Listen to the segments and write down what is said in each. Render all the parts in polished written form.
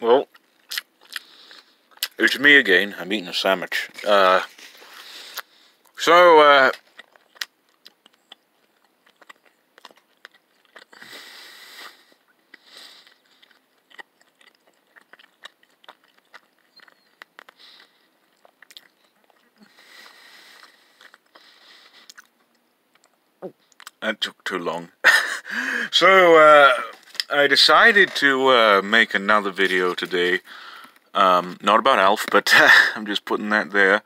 Well, it's me again. I'm eating a sandwich. So, that took too long. So, I decided to make another video today. Not about Alf, but I'm just putting that there.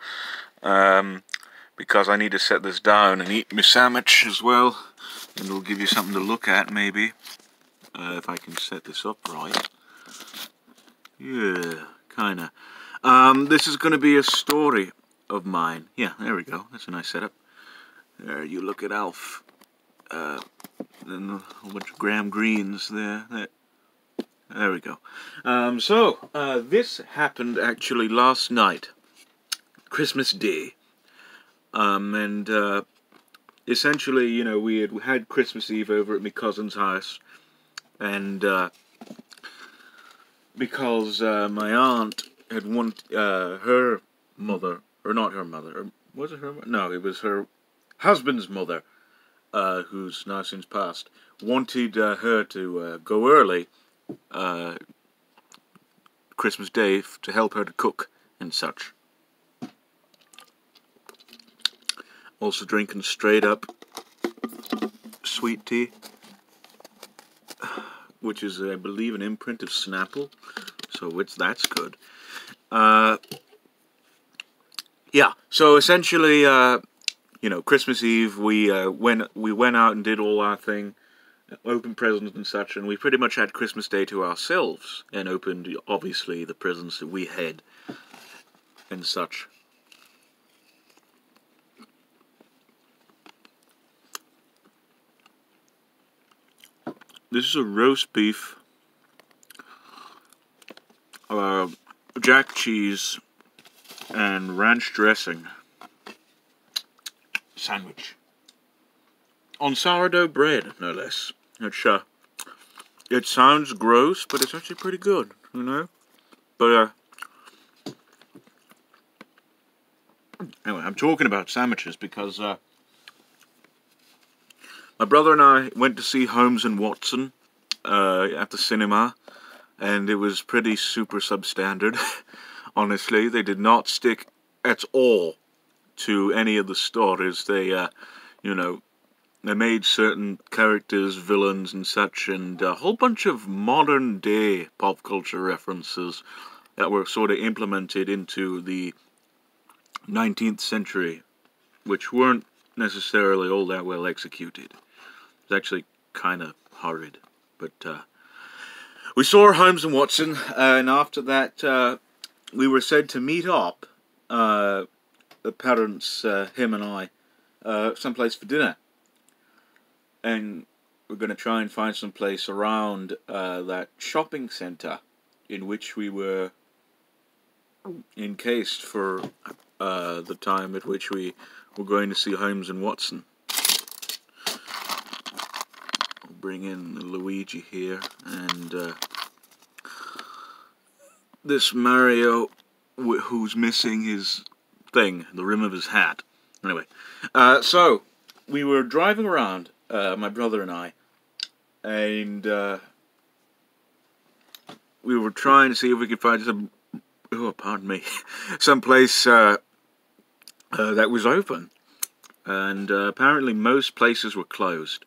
Because I need to set this down and eat my sandwich as well. And it'll give you something to look at, maybe. If I can set this up right. Yeah, kinda. This is going to be a story of mine. Yeah, there we go. That's a nice setup. There, you look at Alf. Then a whole bunch of Graham Greens there. There we go. This happened actually last night. Christmas Day. Essentially, you know, we had Christmas Eve over at my cousin's house. And, because my aunt had her mother, or not her mother, was it her mother? No, it was her husband's mother, who's now since passed, wanted her to go early Christmas Day to help her to cook and such. Also drinking straight up sweet tea, which is, I believe, an imprint of Snapple, so that's good. Yeah, so essentially, you know, Christmas Eve, we went out and did all our thing, opened presents and such, and we pretty much had Christmas Day to ourselves, and opened, obviously, the presents that we had, and such. This is a roast beef, jack cheese, and ranch dressing sandwich. On sourdough bread, no less. It sounds gross, but it's actually pretty good, you know? But, anyway, I'm talking about sandwiches because, my brother and I went to see Holmes and Watson at the cinema, and it was pretty super substandard. Honestly, they did not stick at all to any of the stories. They, you know, they made certain characters villains and such, and a whole bunch of modern-day pop culture references that were sort of implemented into the 19th century, which weren't necessarily all that well executed. It's actually kind of horrid, but we saw Holmes and Watson, and after that we were said to meet up, the parents, him and I, someplace for dinner, and we're going to try and find some place around that shopping centre in which we were encased for the time at which we were going to see Holmes and Watson. Bring in Luigi here, and this Mario, who's missing his thing, the rim of his hat. Anyway, so we were driving around, my brother and I, and we were trying to see if we could find some, some place that was open, and apparently most places were closed.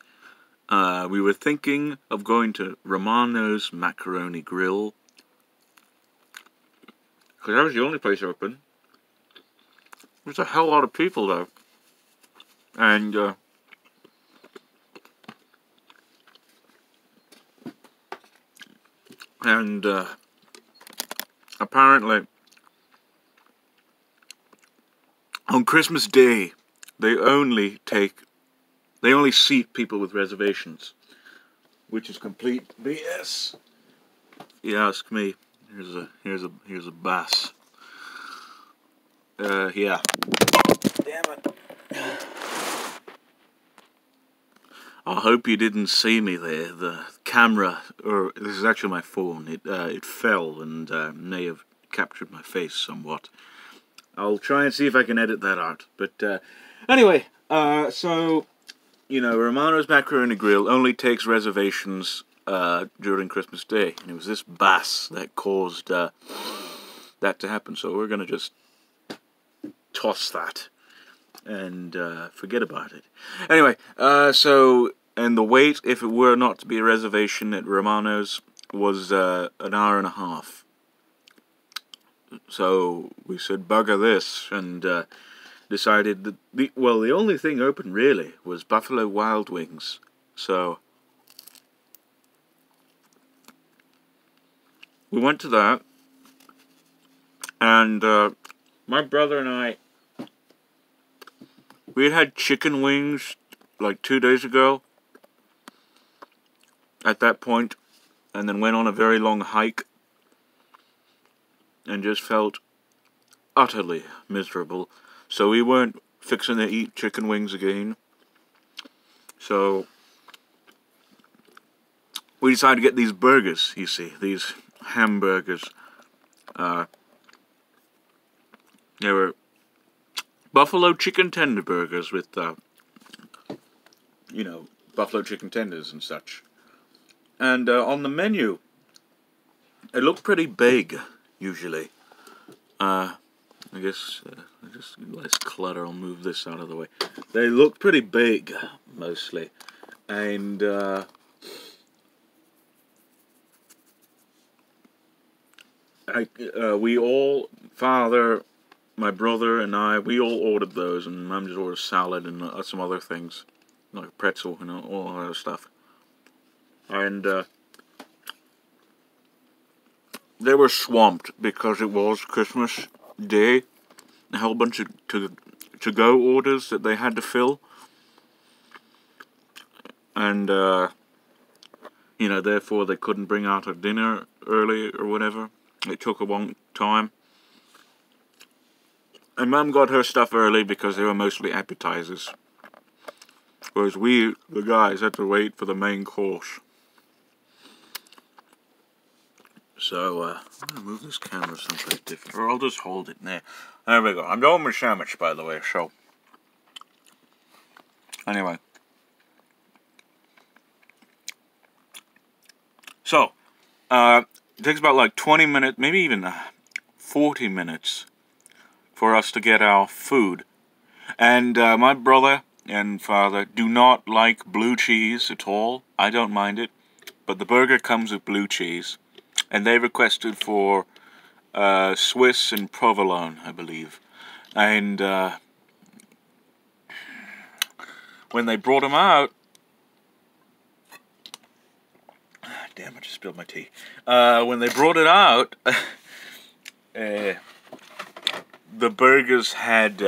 We were thinking of going to Romano's Macaroni Grill, because that was the only place open. There's a hell lot of people though, and apparently on Christmas Day they only seat people with reservations, which is complete BS. If you ask me. Here's a bass. Yeah. Damn it. I hope you didn't see me there. The camera, or this is actually my phone, it fell and may have captured my face somewhat. I'll try and see if I can edit that out. But anyway, so, you know, Romano's Macaroni Grill only takes reservations during Christmas Day. And it was this bass that caused that to happen. So we're going to just toss that and forget about it. Anyway, and the wait, if it were not to be a reservation at Romano's, was an hour and a half. So we said, bugger this, and decided that, the only thing open, really, was Buffalo Wild Wings. So we went to that, and my brother and I, we had chicken wings like 2 days ago at that point, and then went on a very long hike and just felt utterly miserable. So we weren't fixing to eat chicken wings again. So we decided to get these burgers, you see, these hamburgers. They were buffalo chicken tender burgers with, you know, buffalo chicken tenders and such. And on the menu, it looked pretty big, usually. I guess, just less clutter, I'll move this out of the way. They looked pretty big, mostly. And, we all, Father, my brother and I, we all ordered those, and Mum just ordered salad and some other things, like pretzel and all that other stuff. And they were swamped because it was Christmas Day. A whole bunch of to-go orders that they had to fill. And, you know, therefore they couldn't bring out a dinner early or whatever. It took a long time. And Mum got her stuff early because they were mostly appetizers. Whereas we, the guys, had to wait for the main course. So, I'm going to move this camera someplace different. Or I'll just hold it there. There we go. I'm doing my sandwich, by the way, so. Anyway. So, it takes about like 20 minutes, maybe even 40 minutes for us to get our food. And my brother and father do not like blue cheese at all. I don't mind it. But the burger comes with blue cheese. And they requested for Swiss and provolone, I believe. And when they brought them out... Damn, I just spilled my tea. When they brought it out, the burgers had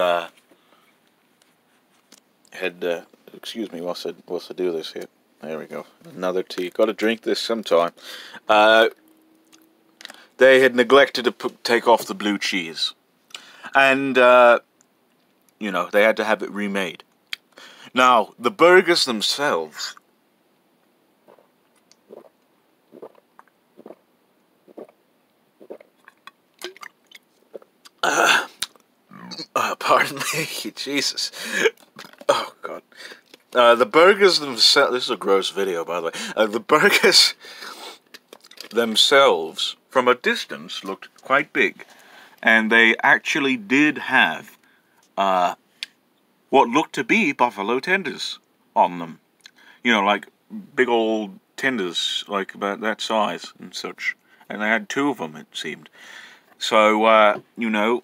excuse me, whilst I do this here. There we go. Another tea. Got to drink this sometime. They had neglected to take off the blue cheese. And, you know, they had to have it remade. Now, the burgers themselves... pardon me, Jesus. Oh, God. The burgers themselves... This is a gross video, by the way. The burgers themselves, from a distance, looked quite big. And they actually did have what looked to be buffalo tenders on them. You know, like big old tenders, like about that size and such. And they had 2 of them, it seemed. So, you know,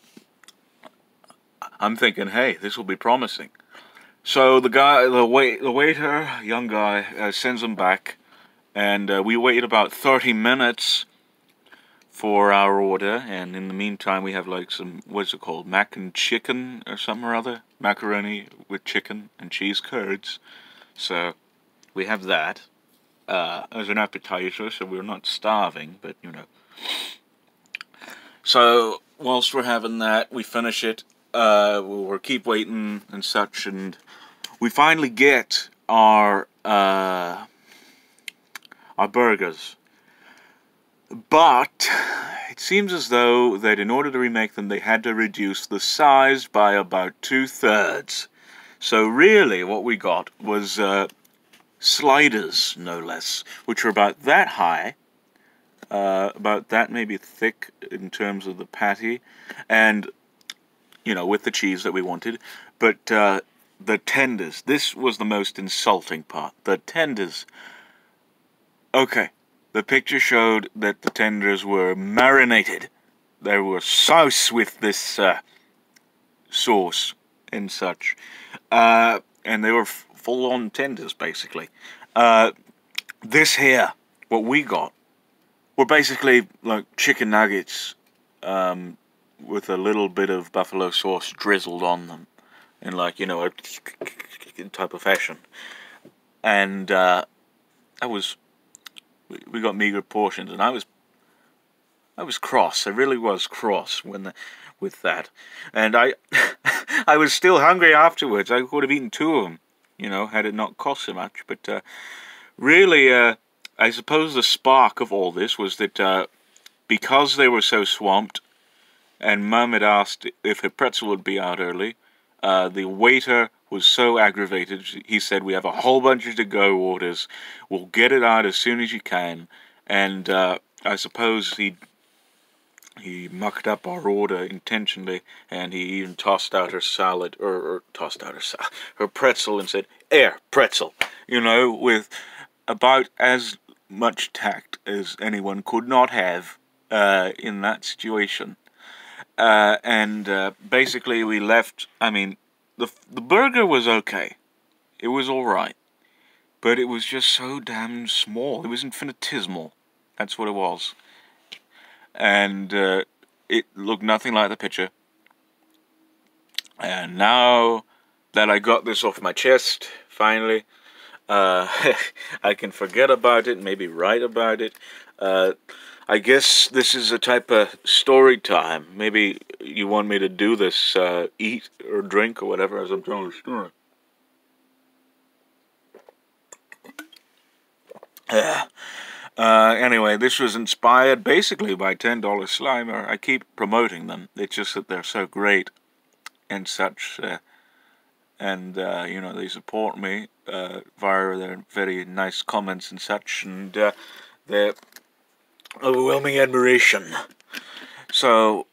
I'm thinking, hey, this will be promising. So the guy, the waiter, young guy, sends them back. And we waited about 30 minutes for our order, and in the meantime we have like some, what's it called, mac and chicken or something or other, macaroni with chicken and cheese curds. So we have that as an appetizer, so we're not starving, but you know. So whilst we're having that, we finish it, we'll keep waiting and such, and we finally get our are burgers. But it seems as though that in order to remake them, they had to reduce the size by about 2/3. So really what we got was sliders, no less, which were about that high, about that maybe thick in terms of the patty, and, you know, with the cheese that we wanted. But the tenders, this was the most insulting part. The tenders. Okay. The picture showed that the tenders were marinated. They were sauce with this sauce and such. And they were full-on tenders, basically. This here, what we got, were basically like chicken nuggets with a little bit of buffalo sauce drizzled on them in, like, you know, a type of fashion. And that was... We got meager portions, and I was cross. I really was cross with that, and I I was still hungry afterwards. I could have eaten 2 of them, you know, had it not cost so much. But really, I suppose the spark of all this was that because they were so swamped, and Mum had asked if her pretzel would be out early, the waiter was so aggravated. He said, "We have a whole bunch of to-go orders. We'll get it out as soon as you can." And I suppose he mucked up our order intentionally, and he even tossed out her salad, or tossed out her pretzel, and said, pretzel," you know, with about as much tact as anyone could not have in that situation. And basically we left. I mean, the burger was okay. It was alright. But it was just so damn small. It was infinitesimal. That's what it was. And it looked nothing like the picture. And now that I got this off my chest, finally, I can forget about it, maybe write about it. I guess this is a type of story time. Maybe you want me to do this, eat or drink or whatever as I'm telling the story. Anyway, this was inspired basically by $10 Slimer. I keep promoting them. It's just that they're so great and such. And you know, they support me via their very nice comments and such, and their overwhelming admiration. So,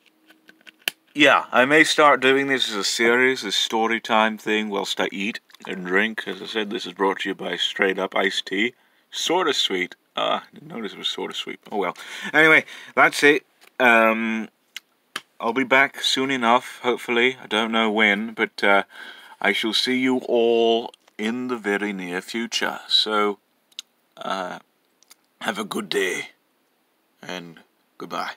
yeah, I may start doing this as a series, a story time thing, whilst I eat and drink. As I said, this is brought to you by Straight Up Iced Tea. Sorta sweet. I didn't notice it was sorta sweet. Oh well. Anyway, that's it. I'll be back soon enough, hopefully. I don't know when, but I shall see you all in the very near future. So, have a good day, and goodbye.